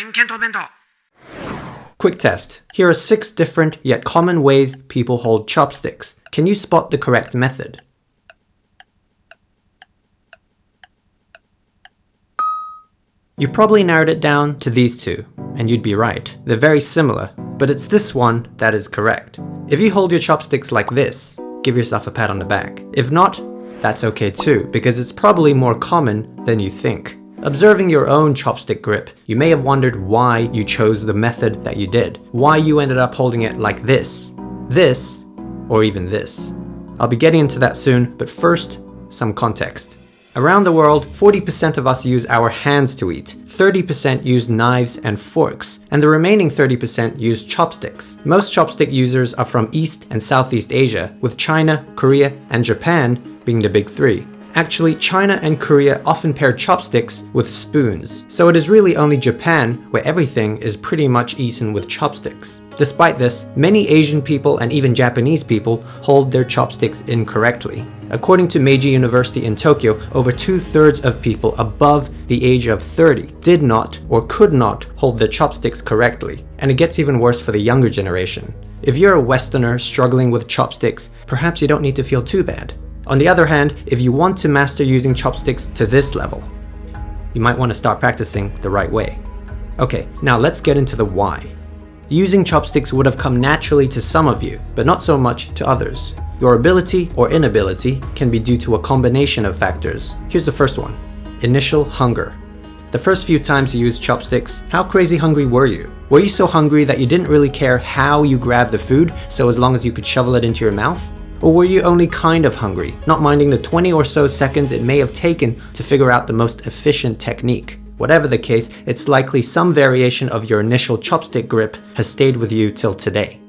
イム検討弁当 Quick test. Here are 6 different yet common ways people hold chopsticks. Can you spot the correct method? You probably narrowed it down to these 2, and you'd be right. They're very similar, but it's this one that is correct. If you hold your chopsticks like this, give yourself a pat on the back. If not, that's okay too, because it's probably more common than you think. Observing your own chopstick grip, you may have wondered why you chose the method that you did, why you ended up holding it like this, or even this. I'll be getting into that soon, but first, some context. Around the world, 40% of us use our hands to eat, 30% use knives and forks, and the remaining 30% use chopsticks. Most chopstick users are from East and Southeast Asia, with China, Korea, and Japan being the big 3. Actually, China and Korea often pair chopsticks with spoons, so it is really only Japan where everything is pretty much eaten with chopsticks. Despite this, many Asian people and even Japanese people hold their chopsticks incorrectly. According to Meiji University in Tokyo, over 2/3 of people above the age of 30 did not or could not hold their chopsticks correctly, and it gets even worse for the younger generation. If you're a Westerner struggling with chopsticks, perhaps you don't need to feel too bad. On the other hand, if you want to master using chopsticks to this level, you might want to start practicing the right way. Okay, now let's get into the why. Using chopsticks would have come naturally to some of you, but not so much to others. Your ability or inability can be due to a combination of factors. Here's the first one: initial hunger. The first few times you used chopsticks, how crazy hungry were you? Were you so hungry that you didn't really care how you grabbed the food, so as long as you could shovel it into your mouth? Or were you only kind of hungry, not minding the 20 or so seconds it may have taken to figure out the most efficient technique? Whatever the case, it's likely some variation of your initial chopstick grip has stayed with you till today.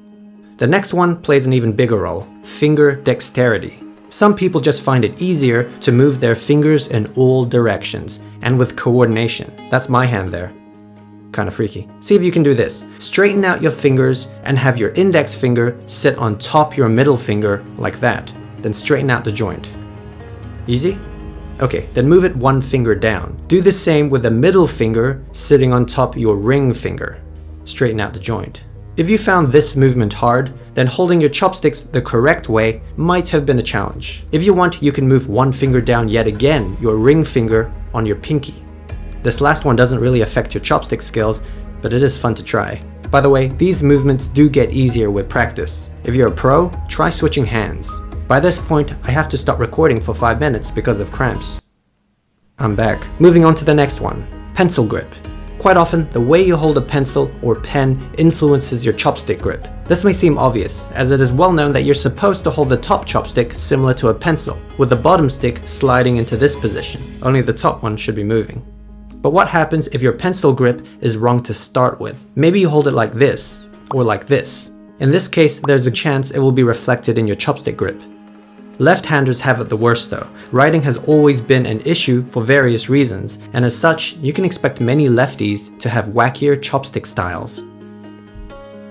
The next one plays an even bigger role: finger dexterity. Some people just find it easier to move their fingers in all directions, and with coordination. That's my hand there. Kind of freaky. See if you can do this. Straighten out your fingers and have your index finger sit on top your middle finger like that. Then straighten out the joint. Easy? Okay, then move it 1 finger down. Do the same with the middle finger sitting on top your ring finger. Straighten out the joint. If you found this movement hard, then holding your chopsticks the correct way might have been a challenge. If you want, you can move 1 finger down yet again, your ring finger on your pinky. This last one doesn't really affect your chopstick skills, but it is fun to try. By the way, these movements do get easier with practice. If you're a pro, try switching hands. By this point, I have to stop recording for 5 minutes because of cramps. I'm back. Moving on to the next one: pencil grip. Quite often, the way you hold a pencil or pen influences your chopstick grip. This may seem obvious, as it is well known that you're supposed to hold the top chopstick similar to a pencil, with the bottom stick sliding into this position. Only the top one should be moving. But what happens if your pencil grip is wrong to start with? Maybe you hold it like this, or like this. In this case, there's a chance it will be reflected in your chopstick grip. Left-handers have it the worst though. Writing has always been an issue for various reasons, and as such, you can expect many lefties to have wackier chopstick styles.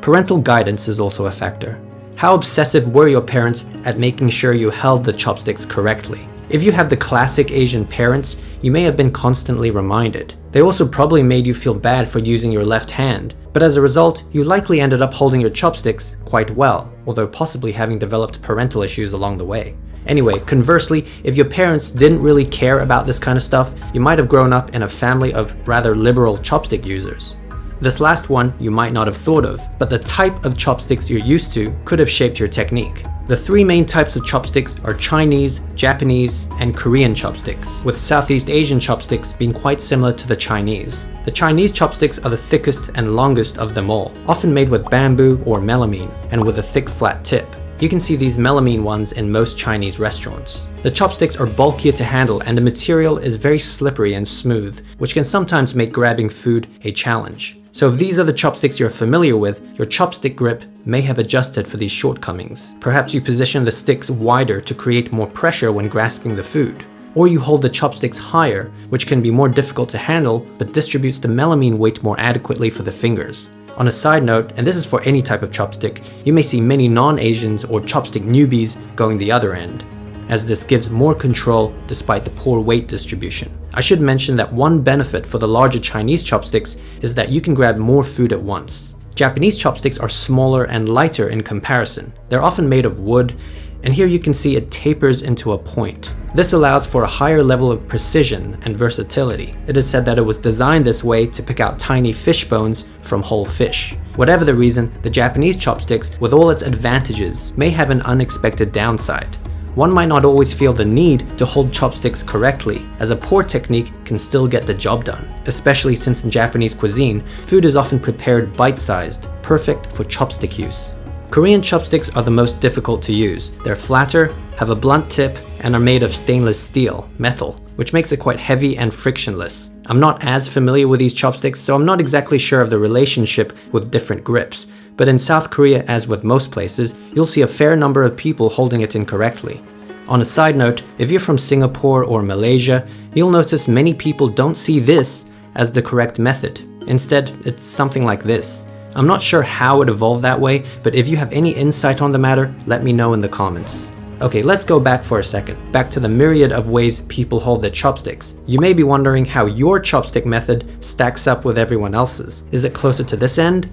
Parental guidance is also a factor. How obsessive were your parents at making sure you held the chopsticks correctly? If you have the classic Asian parents, you may have been constantly reminded. They also probably made you feel bad for using your left hand, but as a result, you likely ended up holding your chopsticks quite well, although possibly having developed parental issues along the way. Anyway, conversely, if your parents didn't really care about this kind of stuff, you might have grown up in a family of rather liberal chopstick users. This last one you might not have thought of, but the type of chopsticks you're used to could have shaped your technique. The 3 main types of chopsticks are Chinese, Japanese, and Korean chopsticks, with Southeast Asian chopsticks being quite similar to the Chinese. The Chinese chopsticks are the thickest and longest of them all, often made with bamboo or melamine, and with a thick flat tip. You can see these melamine ones in most Chinese restaurants. The chopsticks are bulkier to handle and the material is very slippery and smooth, which can sometimes make grabbing food a challenge. So if these are the chopsticks you're familiar with, your chopstick grip may have adjusted for these shortcomings. Perhaps you position the sticks wider to create more pressure when grasping the food. Or you hold the chopsticks higher, which can be more difficult to handle but distributes the melamine weight more adequately for the fingers. On a side note, and this is for any type of chopstick, you may see many non-Asians or chopstick newbies going the other end. as this gives more control despite the poor weight distribution. I should mention that one benefit for the larger Chinese chopsticks is that you can grab more food at once. Japanese chopsticks are smaller and lighter in comparison. They're often made of wood, and here you can see it tapers into a point. This allows for a higher level of precision and versatility. It is said that it was designed this way to pick out tiny fish bones from whole fish. Whatever the reason, the Japanese chopsticks, with all its advantages, may have an unexpected downside. One might not always feel the need to hold chopsticks correctly, as a poor technique can still get the job done, especially since in Japanese cuisine, food is often prepared bite-sized, perfect for chopstick use. Korean chopsticks are the most difficult to use. They're flatter, have a blunt tip, and are made of stainless steel, metal, which makes it quite heavy and frictionless. I'm not as familiar with these chopsticks, so I'm not exactly sure of the relationship with different grips, but in South Korea, as with most places, you'll see a fair number of people holding it incorrectly. On a side note, if you're from Singapore or Malaysia, you'll notice many people don't see this as the correct method. Instead, it's something like this. I'm not sure how it evolved that way, but if you have any insight on the matter, let me know in the comments. Okay, let's go back for a second, back to the myriad of ways people hold their chopsticks. You may be wondering how your chopstick method stacks up with everyone else's. Is it closer to this end?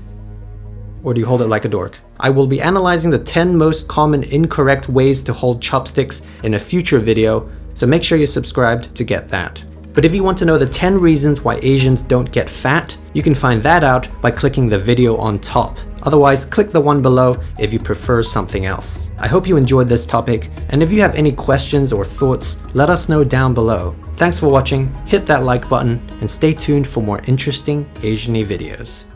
Or do you hold it like a dork? I will be analyzing the 10 most common incorrect ways to hold chopsticks in a future video, so make sure you're subscribed to get that. But if you want to know the 10 reasons why Asians don't get fat, you can find that out by clicking the video on top. Otherwise, click the one below if you prefer something else. I hope you enjoyed this topic, and if you have any questions or thoughts, let us know down below. Thanks for watching, hit that like button, and stay tuned for more interesting Asian-y videos.